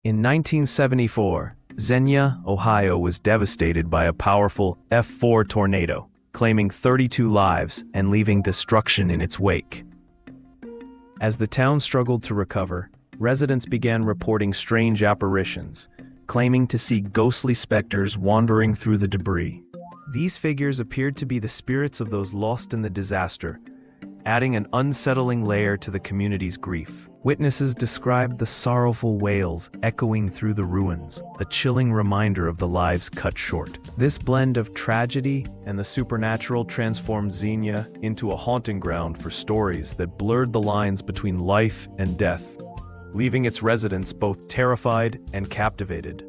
In 1974, Xenia, Ohio was devastated by a powerful F4 tornado, claiming 32 lives and leaving destruction in its wake. As the town struggled to recover, residents began reporting strange apparitions, claiming to see ghostly specters wandering through the debris. These figures appeared to be the spirits of those lost in the disaster, adding an unsettling layer to the community's grief. Witnesses described the sorrowful wails echoing through the ruins, a chilling reminder of the lives cut short. This blend of tragedy and the supernatural transformed Xenia into a haunting ground for stories that blurred the lines between life and death, leaving its residents both terrified and captivated.